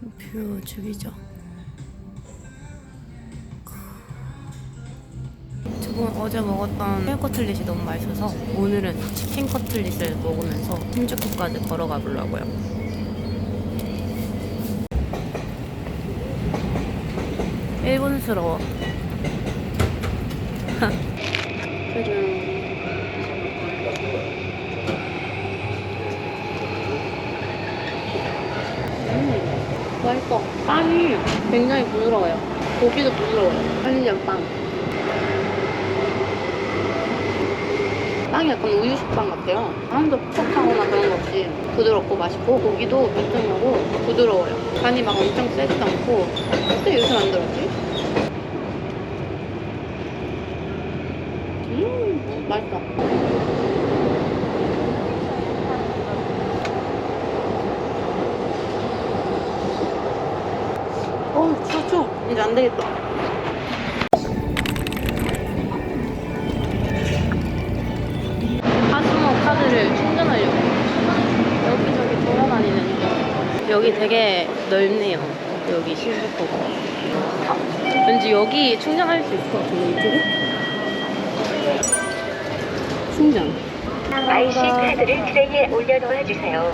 뷰 죽이죠. 저번 어제 먹었던 회 커틀릿이 너무 맛있어서 오늘은 치킨 커틀릿을 먹으면서 신주쿠까지 걸어가 보려고요. 일본스러워. 맛있어. 빵이 굉장히 부드러워요. 고기도 부드러워요. 편의점 빵. 빵이 약간 우유 식빵 같아요. 한도 퍽퍽하거나 그런 거 없이 부드럽고 맛있고 고기도 매콤하고 부드러워요. 간이 막 엄청 세지도 않고 어떻게 이렇게 만들었지? 맛있다. 추워. 이제 안 되겠다. 파스모 카드를 충전하려고 여기저기 돌아다니는 거. 여기 되게 넓네요. 여기 신주쿠가. 왠지 여기 충전할 수 있을 것 같은데 이쪽에? 충전. IC 카드를 트레이에 올려놓아 주세요.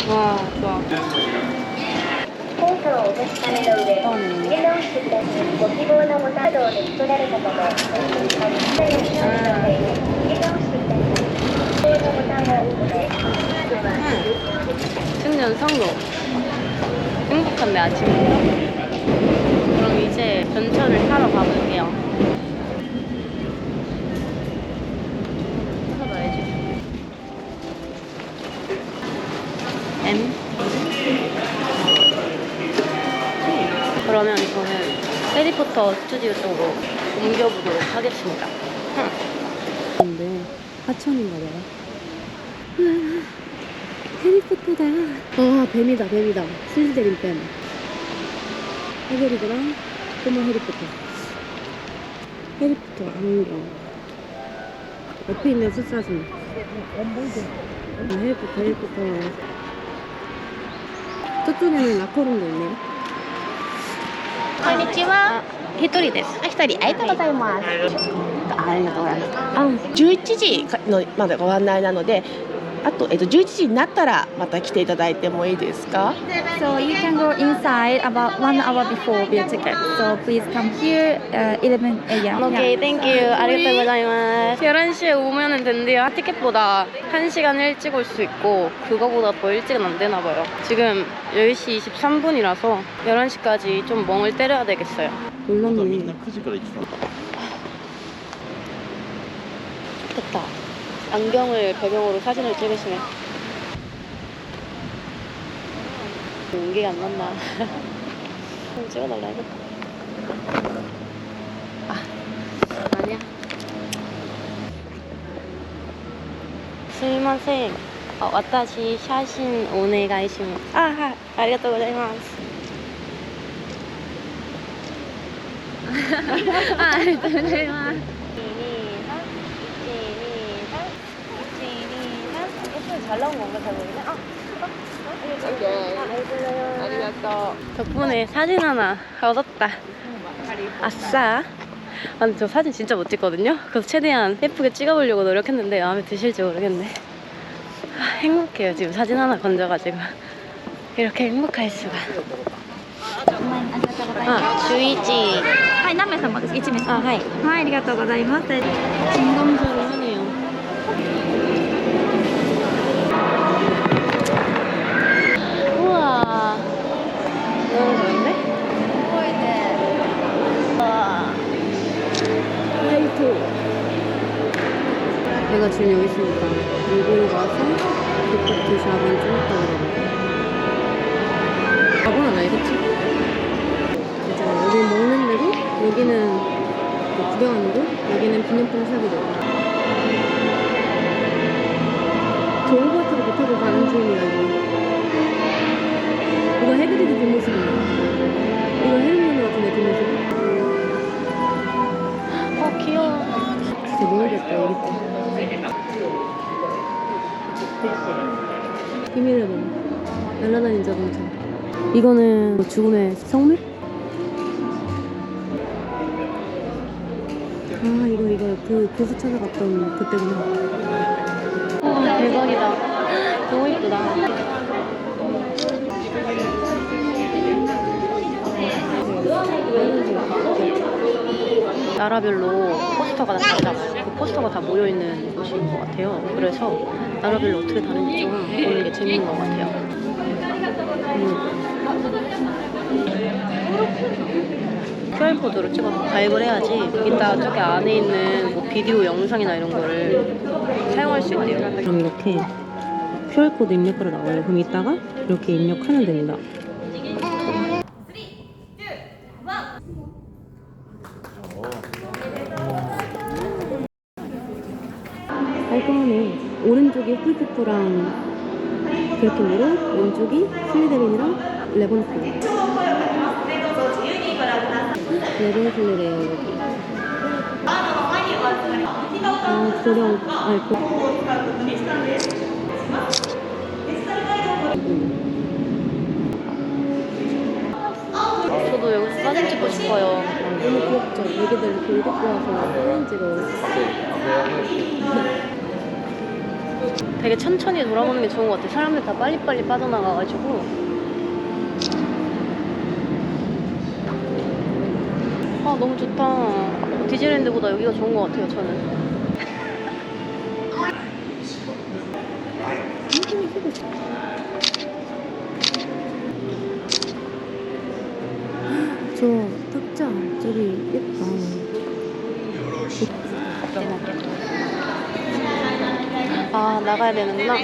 와, 좋아. コースをお確かめの上、入れ直しいたし、ご希望のボタンを抜き取られたため、入れ直しいたし、ご希望のボタンを押して、 충전 성공. 행복한데 아침부터? 그럼 이제 전철을 타러 가볼게요. 찾아봐야지. M? 그러면 저는 해리포터 스튜디오 쪽으로 옮겨보도록 하겠습니다. 근데 하천인가 봐요. 해리포터다. 아, 뱀이다. 슬리데린 뱀. 해리랑 꼬마 해리포터. 해리포터 안경. 옆에 있는 숫사슴. 해리포터. 저쪽에는 라커룸도 있네요. こんにちは。一人です。一人、ありがとうございます。ありがとうございます。 11時のまでご案内なので、あと11時になったらまた来ていただいてもいいですか？ So you can go inside about 1 hour before your ticket. So please come here 11 a.m. 오케이, 땡큐. 아리가또 고자이마스. 11시에 오면 된대요. 티켓보다 1시간 일찍 올 수 있고 그거보다 더 일찍은 안 되나 봐요. 지금 10시 23분이라서 11시까지 좀 멍을 때려야 되겠어요. 놀랐네. 됐다. 안경을 배경으로 사진을 찍으시네. 용기가 안 났나. 좀 찍어달라 해볼까? 아니야. すみません。私写真お願いします。はい。ありがとうございます。ありがとうございます。 잘 나온 건가 잘 모르겠네. 아리가또. 덕분에 사진 하나 얻었다. 아싸. 근데 저 사진 진짜 못 찍거든요. 그래서 최대한 예쁘게 찍어보려고 노력했는데 마음에 드실지 모르겠네. 행복해요. 지금 사진 하나 건져가지고 이렇게 행복할 수가. 주의지. はい、何名様ですか？1名様。 하이. はい、ありがとうございます。 진검사를 하네요. 우와. 너무 좋은데? 화이트. 내가 지금 여기 있으니까 여기로 가서 디저트 샵은 좀 이따 가려고. 가보면 알겠지? 진짜 여기 먹는 데고 여기는 구경하는 곳, 여기는 기념품 사기 도. 저 오버트를 못하고 가는 중이야 이거. 이거 해그리드 뒷모습이야. 이거 해리모드 같은데 뒷모습. 귀여워. 진짜 모르겠다 여기 때. 비밀의 방. 날아다니는 자동차. 이거는 뭐 죽음의 성물? 아 이거 그 교수 찾아갔던 그때구나. 와 대박이다. 너무 이쁘다. 나라별로 포스터가 다 다르잖아요. 그 포스터가 다 모여있는 곳인 것 같아요. 그래서 나라별로 어떻게 다른지 좀 보는 게 재밌는 것 같아요. QR코드로 찍어서 가입을 해야지 이따 저기 안에 있는 뭐 비디오 영상이나 이런 거를 사용할 수 있대요. 그럼 이렇게 QR코드 입력하러 나와요. 그럼 이따가 이렇게 입력하면 됩니다. 깔끔하네. 오른쪽이 훌피프랑 그렇게으로 왼쪽이 슬리데린이랑 레번프. 레번슬레래요 여기. 고령 저도 여기서 사진 찍고 싶어요. 너무 귀엽죠? 애기들 이렇게 입고 와서 사진 찍어. 되게 천천히 돌아보는 게 좋은 것 같아요. 사람들 다 빨리빨리 빠져나가가지고. 아 너무 좋다. 디즈니랜드보다 여기가 좋은 것 같아요 저는. 저 탁자 저기 예쁘다. 아 나가야 되는구나.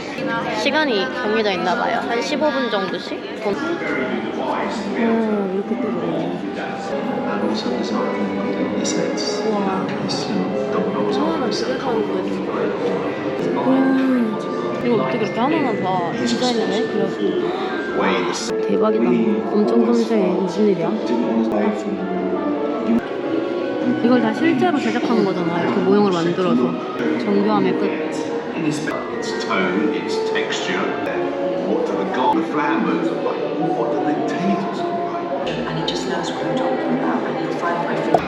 시간이 정해져 있나봐요. 한 15분 정도씩? 이렇게 떠들어요. 우와. 하나하나 디자인하는 거였어. 우와. 이거 어떻게 이렇게 하나하나 다 디자인을 해? 그래서 대박이다. 엄청 섬세해. 무슨 일이야? 이걸 다 실제로 제작한 거잖아. 이렇게 모형을 만들어서. 정교함의 끝. Its tone, its texture. What do the flowers look like? What do the tables look like? And he just knows what I'm talking about, and he'll find my food.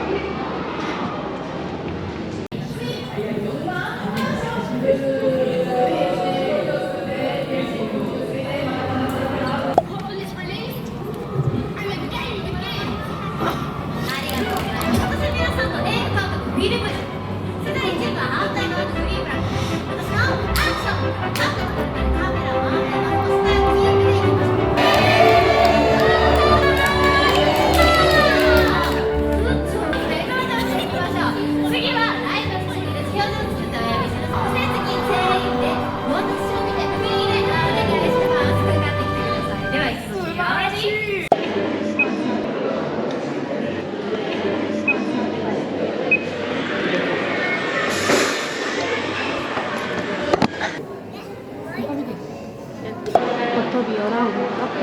버터비어랑 카페.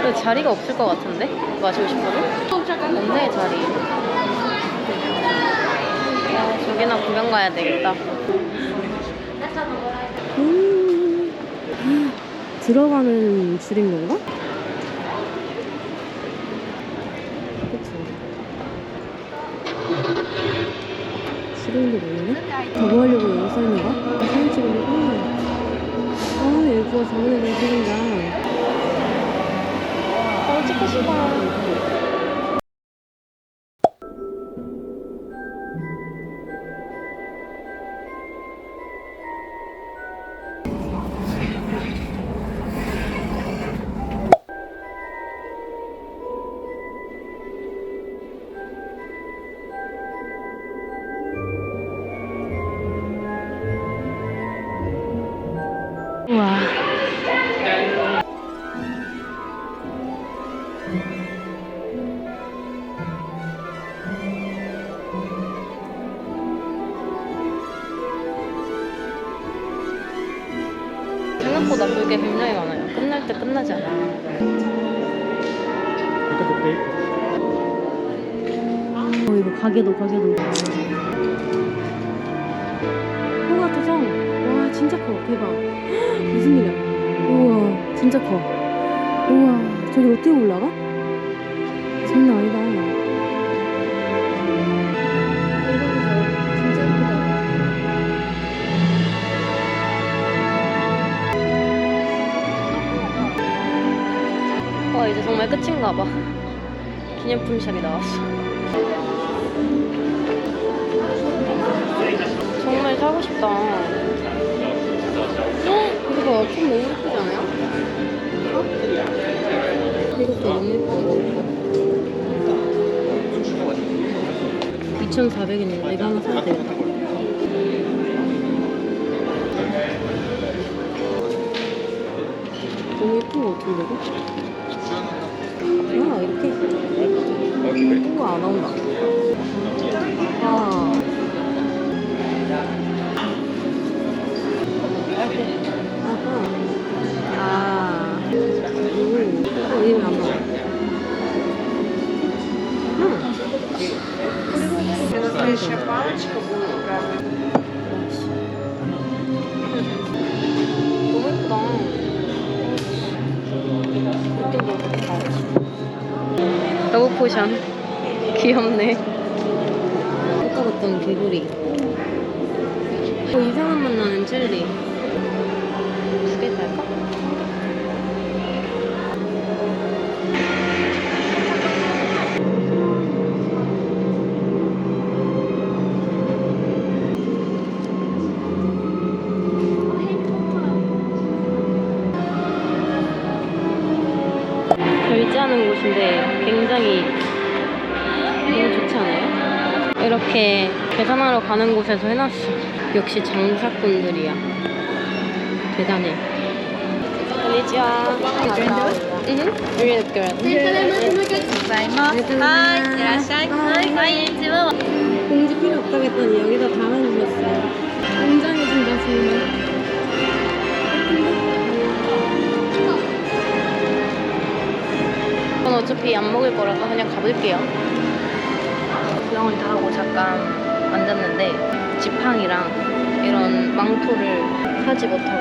근데 자리가 없을 것 같은데? 마시고 싶어도? 없네 자리. 저기나 구경 가야 되겠다. 들어가는 줄인 건가? 그쵸. 지름도 모르네? 저거 하려고 여기 써있는가? 사진 찍으려고? 여기가 저번에 찍은다. 찍고 싶어. 우와. 생각보다 그게 굉장히 많아요. 끝날 때 끝나지 않아. 이거 가게도. 호가토성. 와 진짜 커. 대박. 무슨 일이야. 우와. 진짜 커. 우와, 저기 어떻게 올라가? 장난 아니다. 진짜 예쁘다. 와, 이제 정말 끝인가 봐. 기념품 샵이 나왔어. 정말 사고 싶다. 이거 봐, 품 너무 예쁘지 않아요? 어? 이것도 너무 예뻐. 2,400원이네. 이거 하나 사야 되겠다. 너무 예쁜 거 같은데, 이거? 아, 이렇게? 우와, 나온다. 아. 아하. 이름이 안 나와. 너무 예쁘다. 러브 포션. 귀엽네. 아까 봤던 개구리. 이상한 맛 나는 젤리. 두 개 살까? 결제하는 곳인데 굉장히 너무 좋지 않아요? 이렇게 계산하러 가는 곳에서 해놨어. 역시 장사꾼들이야. 대단해. 안녕하세요. Really good. 봉지 필요 없다고 했더니 여기다 담아주셨어요. 굉장히 진짜 정말. 전 어차피 안 먹을 거라서 그냥 가볼게요. 구경을 다 하고 잠깐 앉았는데 지팡이랑 이런 망토를 사지 못하고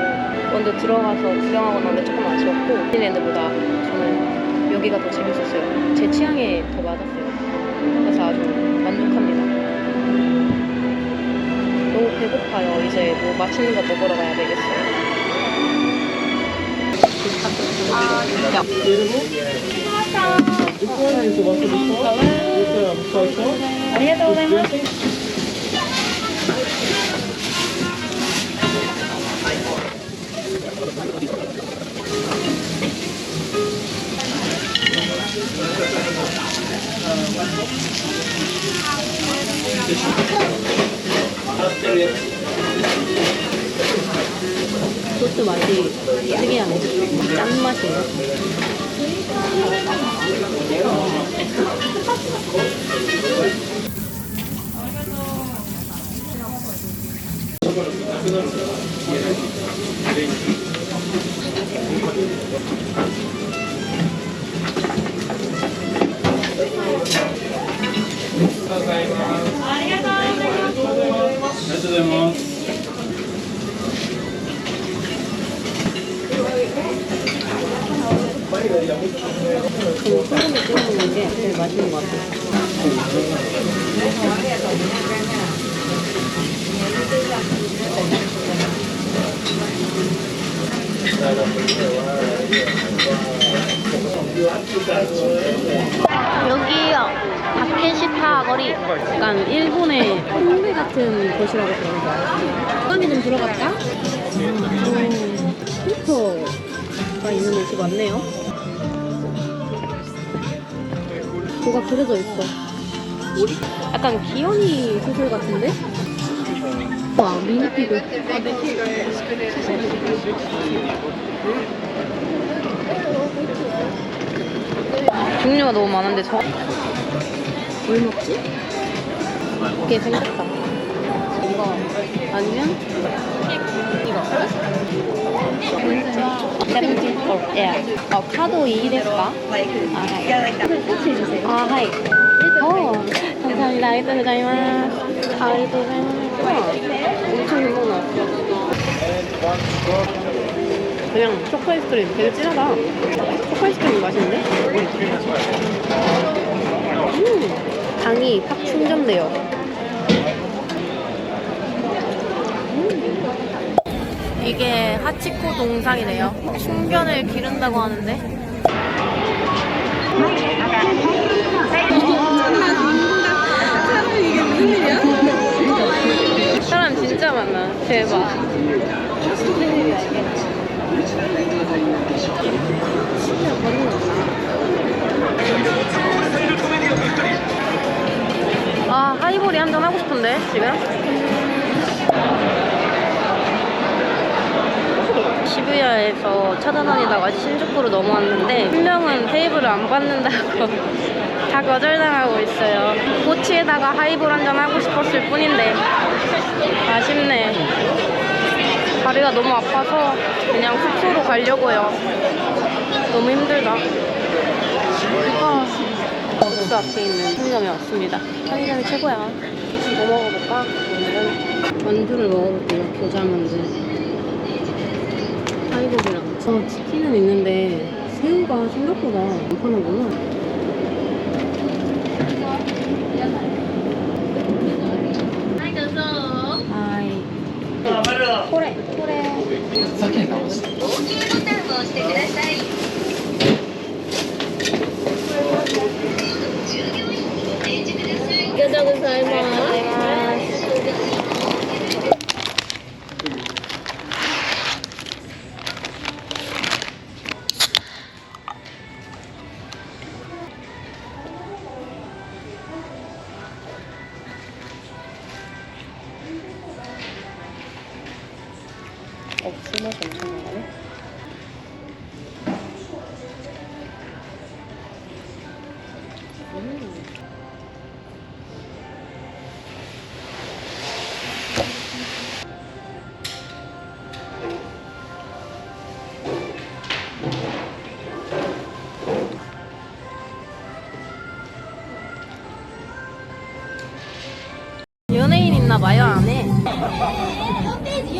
먼저 들어가서 구경하고 나온 게 조금 아쉬웠고 디즈니랜드보다 저는 여기가 더 재밌었어요. 제 취향에 더 맞았어요. 그래서 아주 만족합니다. 너무 배고파요. 이제 뭐 맛있는 거 먹으러 가야 되겠어요. 소스 맛이 특이하네. 짠맛인가? 그 소금에 찍어 먹는 게 제일 맛있는 것 같아요. 여기요. 다케시타 거리. 약간 일본의 홍대 같은 곳이라고 들었어요. 시간이 좀 들어갔다? 슈퍼가 있는 곳이 많네요. 뭐가 그려져 있어. 약간 기현이 소설 같은데? 와, 미니피그. 종류가 너무 많은데 저 뭘 먹지? 이게 생겼다. 이거 아니면 이거. 세븐틴 콜. 예. 카드 2 ですか? 아, 해주세요. 아, 하이. 감사합니다. 아리가또 고자이마스. 아리가또 고자이마스. 엄청 금방 나왔어. 그냥 초코 아이스크림 되게 진하다. 초코 아이스크림 맛있는데? 당이 팍 충전돼요. 이게 하치코 동상이래요. 충전을 기른다고 하는데. 사람 진짜 많아. 대박. 무슨 일이야 이게. 진짜 아, 하이볼이 한잔 하고 싶은데 지금. 시부야에서 찾아다니다가 신주쿠로 넘어왔는데 한 명은 테이블을 안 받는다고 다 거절당하고 있어요. 꼬치에다가 하이볼 한잔 하고 싶었을 뿐인데 아쉽네. 다리가 너무 아파서 그냥 숙소로 가려고요. 너무 힘들다. 버스 앞에 있는 편의점에 왔습니다. 편의점이 최고야. 뭐 먹어볼까? 오늘은 만두를 먹어볼게요. 겨자만두. 하이볼이랑. 치킨은 있는데 새우가 생각보다 안 파는구나. 아이. 코레. 応急ボタンを押してください。従業員にご提示ください。ありがとうございます。 술 맛이 엄청 나네. 연예인 있나 봐요 안에. 4ページ